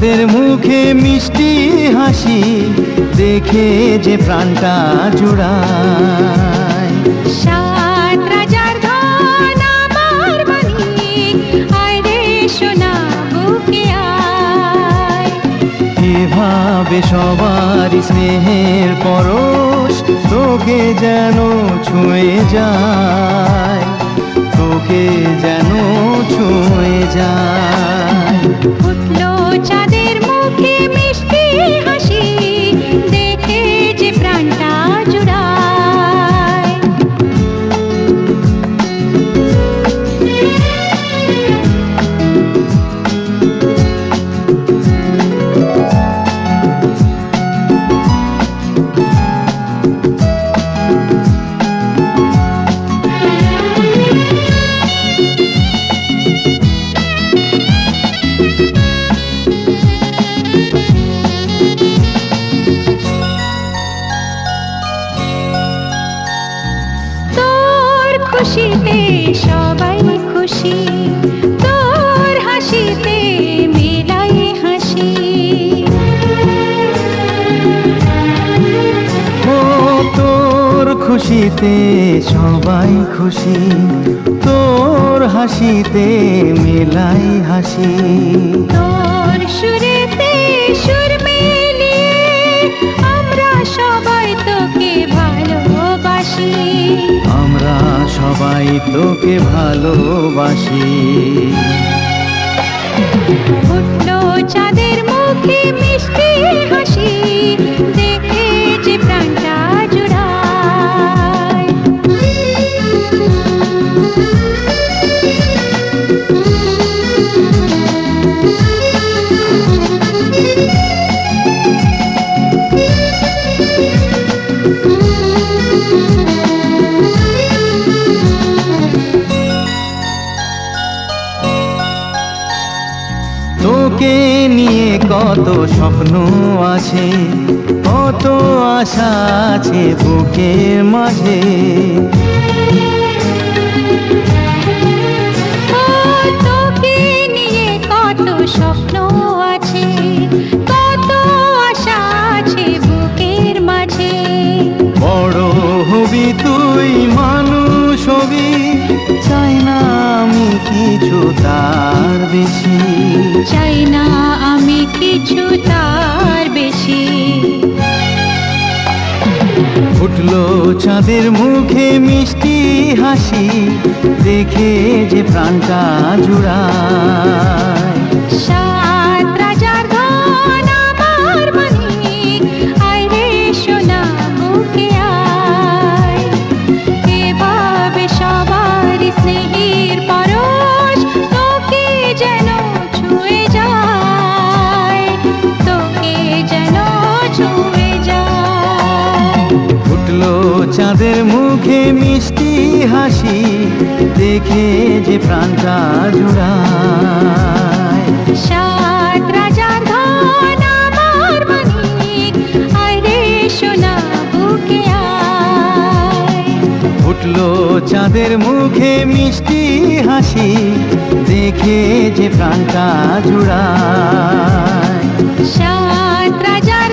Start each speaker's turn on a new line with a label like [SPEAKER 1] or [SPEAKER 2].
[SPEAKER 1] চাঁদের মুখে মিষ্টি হাসি দেখে যে প্রাণটা জুড়ায়।
[SPEAKER 2] সাত রাজার ধন আমার মানিক, আয় রে সোনা বুকে আয়।
[SPEAKER 1] এভাবে সবার স্নেহের পরশ তোকে যেন ছুঁয়ে যায়, তোকে যেন ছুঁয়ে যায়।
[SPEAKER 2] উঠলো চাঁদের মুখে মিষ্টি হাসি দেখে যে প্রাণটা জুড়ায়। খুশিতে সবাই খুশি, তোর হাসিতে মেলাই হাসি।
[SPEAKER 1] ও তোর খুশিতে সবাই খুশি, তোর হাসিতে মেলাই হাসি।
[SPEAKER 2] তোর সুরেতে সুর মিলিয়ে আমরা সবাই তোকে ভালোবাসি,
[SPEAKER 1] আমরা সবাই তোকে ভালোবাসি।
[SPEAKER 2] উঠলো চাঁদের মুখে মিষ্টি হাসি দেখে যে প্রাণটা জুড়ায়।
[SPEAKER 1] তোকে নিয়ে কত স্বপ্ন আছে, কত আশা আছে বুকের মাঝে।
[SPEAKER 2] তোকে নিয়ে কত স্বপ্ন আছে, কত আশা আছে বুকের মাঝে।
[SPEAKER 1] বড় হবি তুই, মানুষ হবি, চাই না আমি কিছু তার বেশি,
[SPEAKER 2] চাই না আমি কিছু তার বেশি।
[SPEAKER 1] ফুটলো চাঁদের মুখে মিষ্টি হাসি দেখে যে প্রাণটা জুড়ায়।
[SPEAKER 2] সাত রাজার ধন আমার মানিক, আয় রে সোনা বুকে আয়। এভাবে সবার স্নেহের পরশ তোকে যেন ছুঁয়ে যায়, তোকে যেন ছুঁয়ে যায়।
[SPEAKER 1] ফুটলো চাঁদের মুখে মিষ্টি হাসি দেখে যে প্রাণটা জুড়ায়।
[SPEAKER 2] সাত রাজার ধন আমার মানিক, আয় রে সোনা বুকে আয়।
[SPEAKER 1] ফুটলো চাঁদের মুখে মিষ্টি হাসি দেখে যে প্রাণটা জুড়ায়।
[SPEAKER 2] সাত রাজার